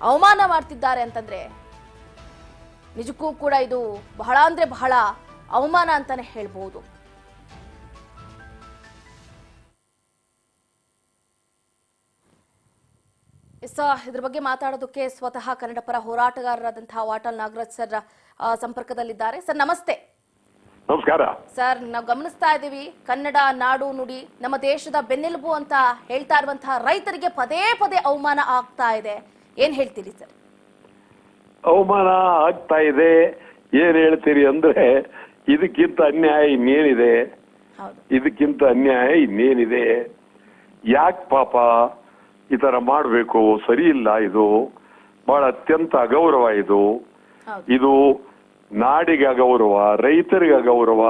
ಅವಮಾನ ಮಾಡ್ತಿದ್ದಾರೆ ಅಂತಂದ್ರೆ ನಿಜಕ್ಕೂ ಕೂಡ ಇದು ಬಹಳ ಅಂದ್ರೆ ಬಹಳ ಅವಮಾನ ಅಂತಾನೆ ಹೇಳ್ಬಹುದು. ಇದ್ರ ಬಗ್ಗೆ ಮಾತಾಡೋದಕ್ಕೆ ಸ್ವತಃ ಕನ್ನಡ ಪರ ಹೋರಾಟಗಾರರಾದಂತಹ ವಾಟಾಳ್ ನಾಗರಾಜ್ ಸರ್ ಸಂಪರ್ಕದಲ್ಲಿದ್ದಾರೆ. ಸರ್ ನಮಸ್ತೆ. ನಮಸ್ಕಾರ ಸರ್. ನಾವು ಗಮನಿಸ್ತಾ ಇದ್ದೀವಿ, ಕನ್ನಡ ನಾಡು ನುಡಿ ನಮ್ಮ ದೇಶದ ಬೆನ್ನೆಲುಬು ಅಂತ ಹೇಳ್ತಾ ಇರುವಂತಹ ರೈತರಿಗೆ ಪದೇ ಪದೇ ಅವಮಾನ ಆಗ್ತಾ ಇದೆ. ಏನ್ ಹೇಳ್ತೀರಿ ಸರ್? ಅವಮಾನ ಆಗ್ತಾ ಇದೆ, ಏನ್ ಹೇಳ್ತೀರಿ ಅಂದ್ರೆ ಇದಕ್ಕಿಂತ ಅನ್ಯಾಯ ಇನ್ನೇನಿದೆ? ಇದಕ್ಕಿಂತ ಅನ್ಯಾಯ ಇನ್ನೇನಿದೆ? ಯಾಕೆ ಪಾಪ ಈ ತರ ಮಾಡ್ಬೇಕು? ಸರಿ ಇಲ್ಲ. ಇದು ಬಹಳ ಅತ್ಯಂತ ಅಗೌರವ. ಇದು ನಾಡಿಗೆ ಅಗೌರವ, ರೈತರಿಗೆ ಅಗೌರವ,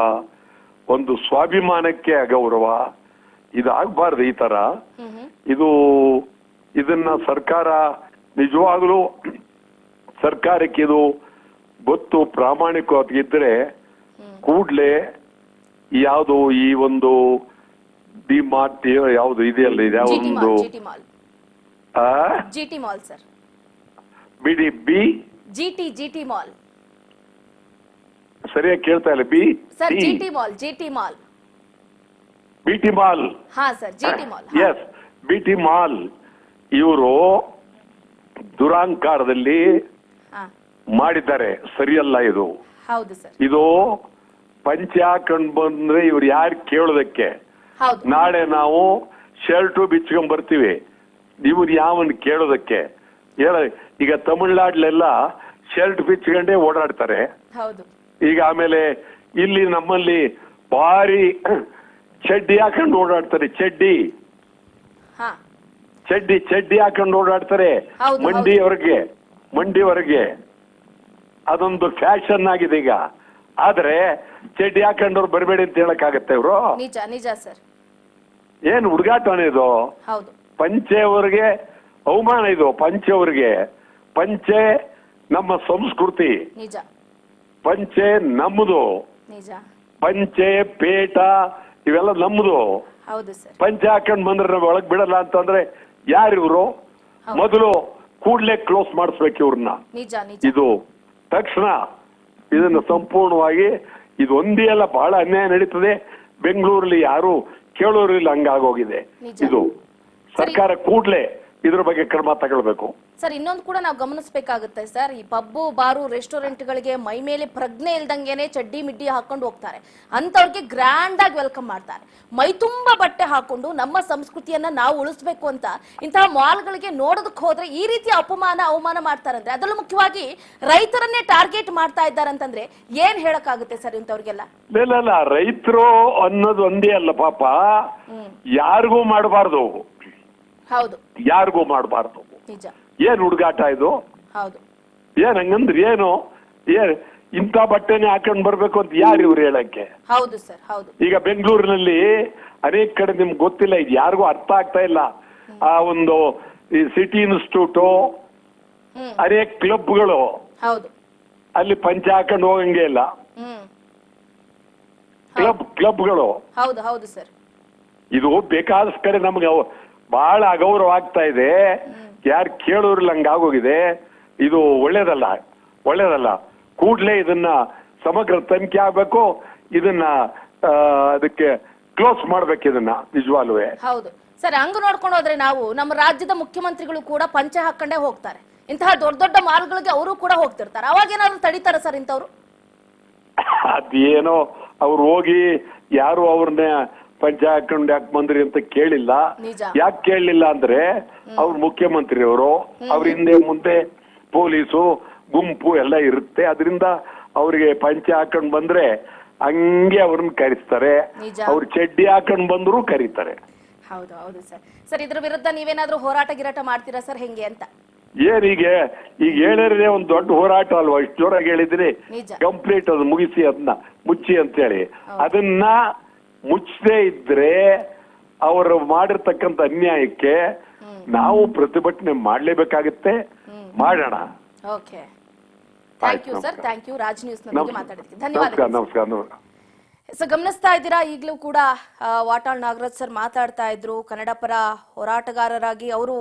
ಒಂದು ಸ್ವಾಭಿಮಾನಕ್ಕೆ ಅಗೌರವ. ಇದಾಗಬಾರ್ದು ಈ ತರ. ಇದನ್ನ ಸರ್ಕಾರ ನಿಜವಾಗ್ಲೂ ಸರ್ಕಾರಕ್ಕೆ ಇದು ಗೊತ್ತು, ಪ್ರಾಮಾಣಿಕವಾಗಿದ್ರೆ ಕೂಡ್ಲೆ ಯಾವುದು ಈ ಒಂದು ಡಿಮಾರ್ಟ್ ಯಾವುದು ಇದೆಯಲ್ಲ, ಇದೆ ಒಂದು GT mall sir, GT mall ಸರಿಯಾಗಿ ಕೇಳ್ತಾ ಇಲ್ಲ. GT mall BT mall. ಹಾ sir, GT mall. Yes, BT mall. ಇವರು ದುರಾಂಕಾರದಲ್ಲಿ ಮಾಡಿದ್ದಾರೆ, ಸರಿಯಲ್ಲ ಇದು. ಹೌದು ಸರ್. ಇದು ಪಂಚೆ ಹಾಕೊಂಡ್ ಬಂದ್ರೆ ಇವ್ರು ಯಾರು ಕೇಳೋದಕ್ಕೆ? ನಾಳೆ ನಾವು ಶರ್ಟು ಬಿಚ್ಕೊಂಡ್ ಬರ್ತೀವಿ, ಇವ್ರು ಯಾವನ್ ಕೇಳೋದಕ್ಕೆ? ಈಗ ತಮಿಳ್ನಾಡ್ಲೆಲ್ಲ ಶರ್ಟ್ ಬಿಚ್ಕೊಂಡೇ ಓಡಾಡ್ತಾರೆ. ಈಗ ಆಮೇಲೆ ಇಲ್ಲಿ ನಮ್ಮಲ್ಲಿ ಭಾರಿ ಚಡ್ಡಿ ಹಾಕೊಂಡು ಓಡಾಡ್ತಾರೆ. ಚಡ್ಡಿ ಹಾಕೊಂಡು ಓಡಾಡ್ತಾರೆ ಮಂಡಿವರೆಗೆ. ಅದೊಂದು ಫ್ಯಾಷನ್ ಆಗಿದೆ ಈಗ. ಆದ್ರೆ ಚಡ್ಡಿ ಹಾಕೊಂಡವ್ರು ಬರಬೇಡಿ ಅಂತ ಹೇಳಕ್ಕಾಗತ್ತೆ ಇವರು? ನಿಜ ಸರ್. ಏನ್ ಹುಡುಗಾಟನೇ ಇದು? ಪಂಚೆಯವರಿಗೆ ಅವಮಾನ ಇದು. ಪಂಚೆ ನಮ್ಮ ಸಂಸ್ಕೃತಿ, ಪಂಚೆ ನಮ್ಮದು. ಪಂಚೆ ಪೇಟ ಇವೆಲ್ಲ ನಮ್ಮದು. ಪಂಚೆ ಹಾಕೊಂಡ್ ಬಂದ್ರೆ ನಾವು ಒಳಗ್ ಬಿಡಲ್ಲ ಅಂತಂದ್ರೆ ಯಾರಿವ್ರು? ಮೊದಲು ಕೂಡ್ಲೆ ಕ್ಲೋಸ್ ಮಾಡಿಸ್ಬೇಕು ಇವ್ರನ್ನ. ಇದು ತಕ್ಷಣ ಇದನ್ನು ಸಂಪೂರ್ಣವಾಗಿ, ಇದು ಒಂದೇ ಅಲ್ಲ, ಬಹಳ ಅನ್ಯಾಯ ನಡೀತದೆ ಬೆಂಗಳೂರಲ್ಲಿ. ಯಾರು ಕೇಳೋರಿಲ್ಲ, ಹಂಗಾಗೋಗಿದೆ ಇದು. ಸರ್ಕಾರ ಕೂಡ್ಲೆ ಇದ್ರ ಬಗ್ಗೆ ಕ್ರಮ ತಗೊಳ್ಬೇಕು. ಸರ್, ಇನ್ನೊಂದು ಕೂಡ ನಾವು ಗಮನಿಸಬೇಕಾಗುತ್ತೆ ಸರ್. ಈ ಪಬ್ಬು ಬಾರು ರೆಸ್ಟೋರೆಂಟ್ಗಳಿಗೆ ಮೈ ಮೇಲೆ ಪ್ರಜ್ಞೆ ಇಲ್ದಂಗೆನೆ ಚಡ್ಡಿ ಮಿಡ್ಡಿ ಹಾಕೊಂಡು ಹೋಗ್ತಾರೆ. ಅಂತವ್ರಿಗೆ ಗ್ರ್ಯಾಂಡ್ ಆಗಿ ವೆಲ್ಕಮ್ ಮಾಡ್ತಾರೆ. ಮೈ ತುಂಬಾ ಬಟ್ಟೆ ಹಾಕೊಂಡು ನಮ್ಮ ಸಂಸ್ಕೃತಿಯನ್ನ ನಾವು ಉಳಿಸ್ಬೇಕು ಅಂತ ಇಂತಹ ಮಾಲ್ಗಳಿಗೆ ನೋಡೋದಕ್ಕೆ ಹೋದ್ರೆ ಈ ರೀತಿ ಅವಮಾನ ಮಾಡ್ತಾರಂದ್ರೆ, ಅದರಲ್ಲೂ ಮುಖ್ಯವಾಗಿ ರೈತರನ್ನೇ ಟಾರ್ಗೆಟ್ ಮಾಡ್ತಾ ಇದ್ದಾರೆ ಅಂತಂದ್ರೆ ಏನ್ ಹೇಳಕ್ಕಾಗುತ್ತೆ ಸರ್ ಇಂಥವ್ರಿಗೆಲ್ಲ? ಇಲ್ಲ, ರೈತರು ಅನ್ನೋದು ಒಂದೇ ಅಲ್ಲ ಪಾಪ, ಯಾರಿಗೂ ಮಾಡಬಾರ್ದು. ಯಾರಿಗೂ ಮಾಡಬಾರ್ದು. ಏನ್ ಹುಡುಗಾಟ ಇದು? ಏನ್ ಹಂಗಂದ್ರೆ ಏನು? ಇಂಥ ಬಟ್ಟೆನೆ ಹಾಕೊಂಡ್ ಬರ್ಬೇಕು ಅಂತ ಯಾರು ಇವ್ರು ಹೇಳಕ್ಕೆ? ಈಗ ಬೆಂಗಳೂರಿನಲ್ಲಿ ಅನೇಕ ಕಡೆ ನಿಮ್ಗೆ ಗೊತ್ತಿಲ್ಲ, ಇದು ಯಾರಿಗೂ ಅರ್ಥ ಆಗ್ತಾ ಇಲ್ಲ. ಆ ಒಂದು ಸಿಟಿ ಇನ್ಸ್ಟಿಟ್ಯೂಟು, ಅನೇಕ ಕ್ಲಬ್ಗಳು, ಅಲ್ಲಿ ಪಂಚೆ ಹಾಕೊಂಡು ಹೋಗಂಗೆ ಇಲ್ಲ. ಕ್ಲಬ್ಗಳು ಇದು ಬೇಕಾದಷ್ಟು ಕಡೆ ನಮ್ಗೆ ಬಹಳ ಅಗೌರವ ಆಗ್ತಾ ಇದೆ. ಯಾರು ಕೇಳೋರಿಲ್ಲ, ಹಂಗಾಗೋಗಿದೆ. ಇದು ಒಳ್ಳೇದಲ್ಲ. ಕೂಡ್ಲೆ ಇದನ್ನ ಸಮಗ್ರ ತನಿಖೆ ಆಗ್ಬೇಕು. ಇದನ್ನ ಅದಕ್ಕೆ ಕ್ಲೋಸ್ ಮಾಡ್ಬೇಕು ಇದನ್ನ ನಿಜವಾಗ್ಲೂ. ಹೌದು ಸರ್. ಹಂಗ ನೋಡ್ಕೊಂಡು ಹೋದ್ರೆ ನಾವು ನಮ್ಮ ರಾಜ್ಯದ ಮುಖ್ಯಮಂತ್ರಿಗಳು ಕೂಡ ಪಂಚೆ ಹಾಕೊಂಡೇ ಹೋಗ್ತಾರೆ. ಇಂತಹ ದೊಡ್ಡ ಮಾಲ್ಗಳಿಗೆ ಅವರು ಕೂಡ ಹೋಗ್ತಿರ್ತಾರೆ. ಅವಾಗ ಏನಾದ್ರು ತಡೀತಾರ ಸರ್ ಇಂಥವ್ರು? ಅದೇನೋ ಅವ್ರು ಹೋಗಿ ಯಾರು ಅವ್ರನ್ನ ಪಂಚೆ ಹಾಕೊಂಡು ಯಾಕೆ ಬಂದ್ರಿ ಅಂತ ಕೇಳಿಲ್ಲ. ಯಾಕೆ ಕೇಳಲಿಲ್ಲ ಅಂದ್ರೆ ಅವ್ರ ಮುಖ್ಯಮಂತ್ರಿ ಅವರು, ಅವ್ರ ಹಿಂದೆ ಮುಂದೆ ಪೊಲೀಸು ಗುಂಪು ಎಲ್ಲ ಇರುತ್ತೆ. ಅದರಿಂದ ಅವ್ರಿಗೆ ಪಂಚೆ ಹಾಕೊಂಡ್ ಬಂದ್ರೆ ಹಂಗೆ ಅವ್ರನ್ನ ಕರೆಸ್ತಾರೆ. ಅವ್ರು ಚಡ್ಡಿ ಹಾಕೊಂಡ್ ಬಂದ್ರು ಕರೀತಾರೆ. ಹೌದು ಸರ್. ಇದ್ರ ವಿರುದ್ಧ ನೀವೇನಾದ್ರೂ ಹೋರಾಟ ಮಾಡ್ತೀರಾ ಸರ್, ಹೆಂಗೆ ಅಂತ? ಈಗ ಹೇಳಿದ್ರೆ ಒಂದು ದೊಡ್ಡ ಹೋರಾಟ ಅಲ್ವಾ? ಇಷ್ಟು ಜೋರಾಗಿ ಹೇಳಿದ್ರಿ, ಕಂಪ್ಲೀಟ್ ಅದು ಮುಗಿಸಿ, ಅದನ್ನ ಮುಚ್ಚಿ ಅಂತ ಹೇಳಿ. ಅದನ್ನ ಮುಚ್ಚದೇ ಇದ್ರೆ ಅವರು ಮಾಡಿರ್ತಕ್ಕಂಥ ಅನ್ಯಾಯಕ್ಕೆ ನಾವು ಪ್ರತಿಭಟನೆ ಮಾಡ್ಲೇಬೇಕಾಗುತ್ತೆ. ಮಾಡೋಣ. Thank you sir. Thank you. Raj News ನೊಂದಿಗೆ ಮಾತಾಡಿದ್ದಕ್ಕೆ ಧನ್ಯವಾದ. ನಮಸ್ಕಾರ. ಸೊ ಗಮನಿಸ್ತಾ ಇದ್ದೀರಾ, ಈಗಲೂ ಕೂಡ ವಾಟಾಳ್ ನಾಗರಾಜ್ ಸರ್ ಮಾತಾಡ್ತಾ ಇದ್ರು. ಕನ್ನಡ ಪರ ಹೋರಾಟಗಾರರಾಗಿ ಅವರು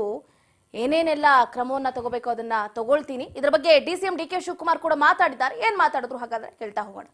ಏನೇನೆಲ್ಲ ಕ್ರಮವನ್ನ ತಗೋಬೇಕು ಅದನ್ನ ತಗೊಳ್ತೀನಿ. ಇದ್ರ ಬಗ್ಗೆ DCM DK ಶಿವಕುಮಾರ್ ಕೂಡ ಮಾತಾಡಿದ್ದಾರೆ. ಏನ್ ಮಾತಾಡಿದ್ರು ಹಾಗಾದ್ರೆ ಕೇಳ್ತಾ ಹೋಗೋಣ.